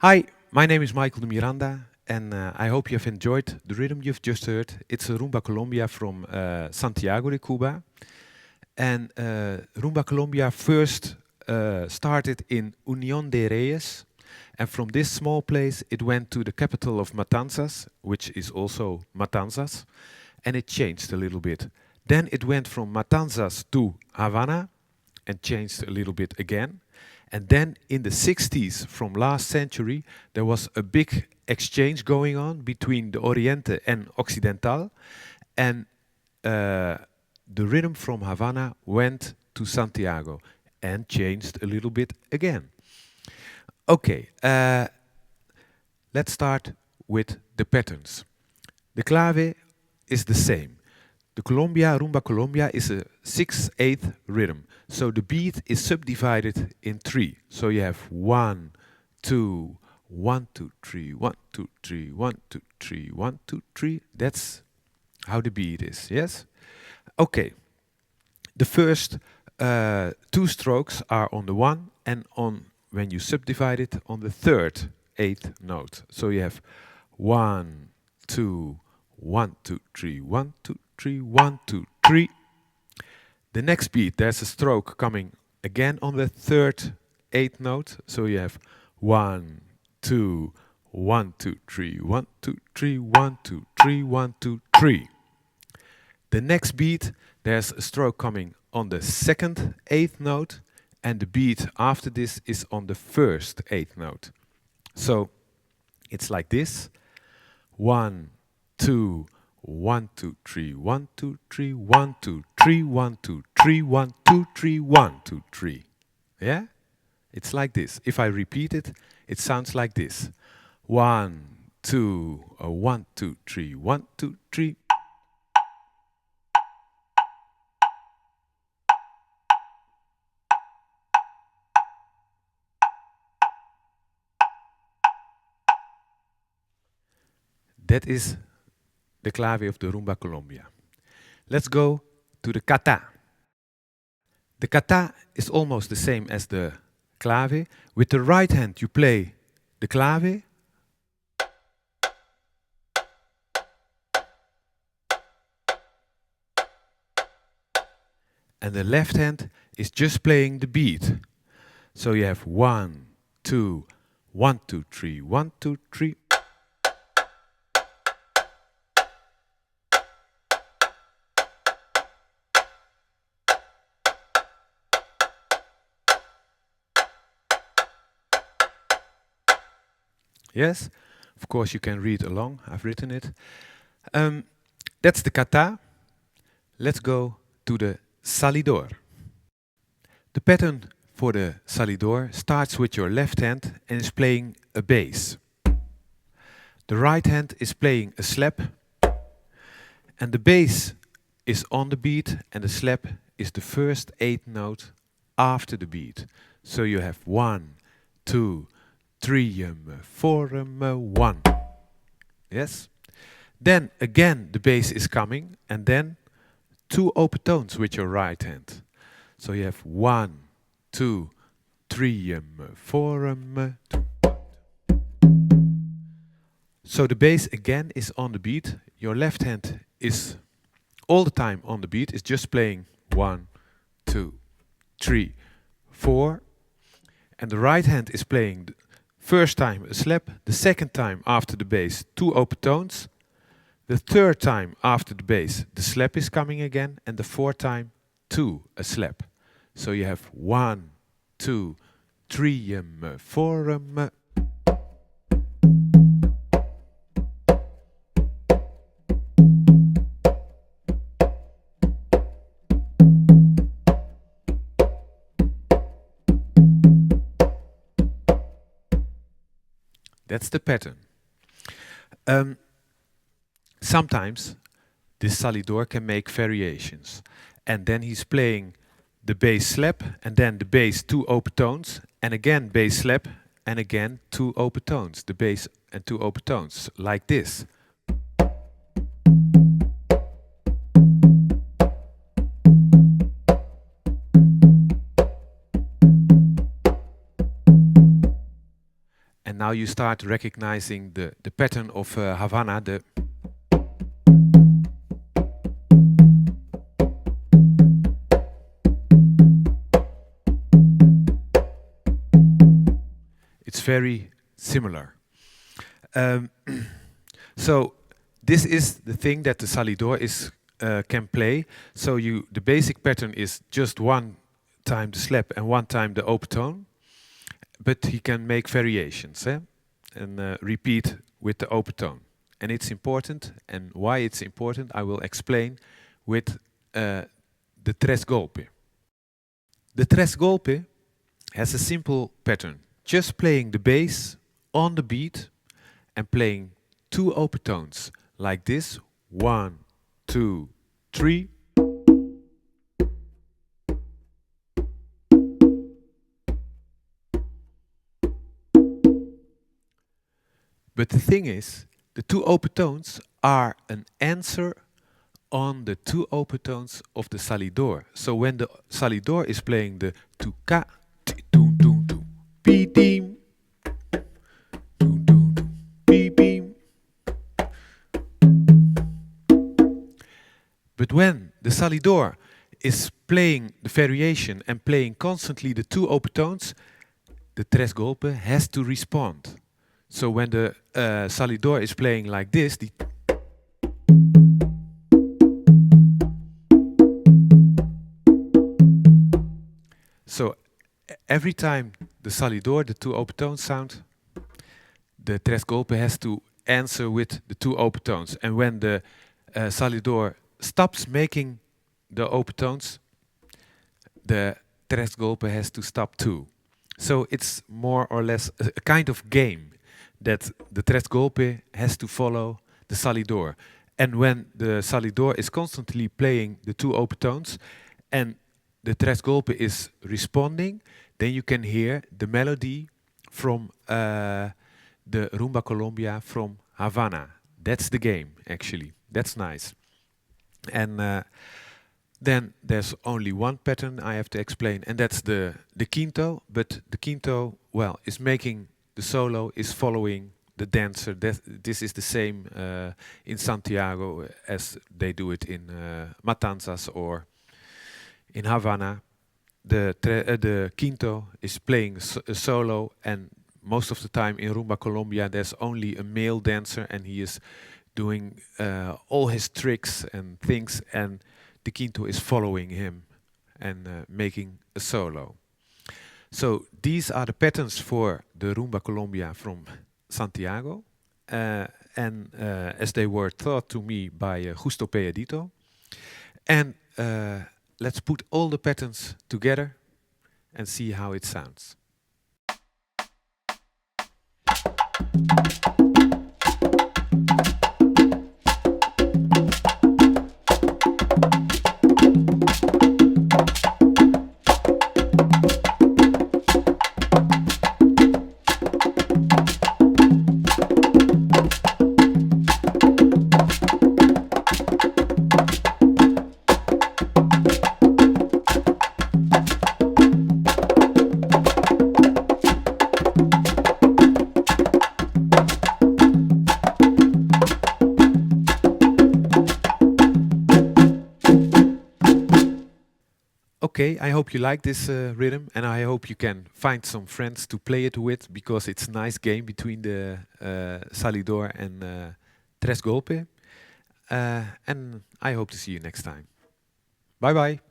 Hi, my name is Michael de Miranda, and I hope you have enjoyed the rhythm you've just heard. It's a Rumba Colombia from Santiago de Cuba. And Rumba Colombia first started in Unión de Reyes, and from this small place it went to the capital of Matanzas, which is also Matanzas, and it changed a little bit. Then it went from Matanzas to Havanna, and changed a little bit again. And then in the 60s from last century, there was a big exchange going on between the Oriente and Occidental. And the rhythm from Havana went to Santiago and changed a little bit again. Okay, let's start with the patterns. The clave is the same. The Colombia, Rumba Colombia is a 6/8 rhythm. So the beat is subdivided in three. So you have 1, 2, 1, 2, 3, 1, 2, 3, 1, 2, 3, 1, 2, 3. That's how the beat is, yes? Okay. The first two strokes are on the one and on, when you subdivide it, on the third eighth note. So you have 1, 2, 1, 2, 3, 1, 2, 3, 1, 2, 3. The next beat, there's a stroke coming again on the third eighth note. So you have 1, 2, 1, 2, 3, 1, 2, 3, 1, 2, 3, 1, 2, 3. The next beat, there's a stroke coming on the second eighth note, and the beat after this is on the first eighth note. So it's like this: 1, 2, 1, 2, 3, 1, 2, 3, 1, 2, 3, 1, 2, 3, 1, 2, 3, 1, 2, 3. Yeah? It's like this. If I repeat it, it sounds like this: 1, 2, 1, 2, 3, 1, 2, 3. That is the clave of the Rumba Colombia. Let's go to the kata. The kata is almost the same as the clave. With the right hand you play the clave, and the left hand is just playing the beat. So you have 1, 2, 1, 2, 3, 1, 2, 3. Yes, of course you can read along. I've written it. That's the kata. Let's go to the salidor. The pattern for the salidor starts with your left hand and is playing a bass. The right hand is playing a slap, and the bass is on the beat, and the slap is the first eighth note after the beat. So you have 1, 2, 3, 4, 1. Yes? Then again the bass is coming, and then two open tones with your right hand. So you have 1, 2, 3, 4, 2. So the bass again is on the beat. Your left hand is all the time on the beat. It's just playing 1, 2, 3, 4. And the right hand is playing the first time a slap, the second time after the bass, two open tones. The third time after the bass, the slap is coming again, and the fourth time, a slap. So you have 1, 2, 3, 4. That's the pattern. Sometimes this salidor can make variations, and then he's playing the bass slap, and then the bass two open tones, and again bass slap, and again two open tones, the bass and two open tones, like this. And now you start recognizing the pattern of Havanna, it's very similar. Um, so this is the thing that the salidor can play. So the basic pattern is just one time the slap and one time the open tone, but he can make variations and repeat with the open tone. And it's important, and why it's important I will explain with the tres golpe. The tres golpe has a simple pattern, just playing the bass on the beat and playing two open tones like this, 1, 2, 3. But the thing is, the two open tones are an answer on the two open tones of the salidor. So when the salidor is playing the tu ka tum tum tum pi dim tum tum tum pi bim. But when the salidor is playing the variation and playing constantly the two open tones, the tres golpe has to respond. So when the salidor is playing like this, so every time the salidor, the two open tones sound, the tres golpe has to answer with the two open tones. And when the salidor stops making the open tones, the tres golpe has to stop too. So it's more or less a kind of game that the tres golpe has to follow the salidor. And when the salidor is constantly playing the two open tones and the tres golpe is responding, then you can hear the melody from the Rumba Colombia from Havanna. That's the game, actually. That's nice. And then there's only one pattern I have to explain, and that's the quinto. But the quinto, well, is making the solo, is following the dancer. This is the same in Santiago as they do it in Matanzas or in Havanna. The quinto is playing a solo, and most of the time in Rumba Colombia there's only a male dancer, and he is doing all his tricks and things, and the quinto is following him and making a solo. So these are the patterns for the Rumba Colombia from Santiago, and as they were taught to me by Justo Payadito. And let's put all the patterns together and see how it sounds. Okay, I hope you like this rhythm, and I hope you can find some friends to play it with, because it's a nice game between the salidor and tres golpe. And I hope to see you next time. Bye bye.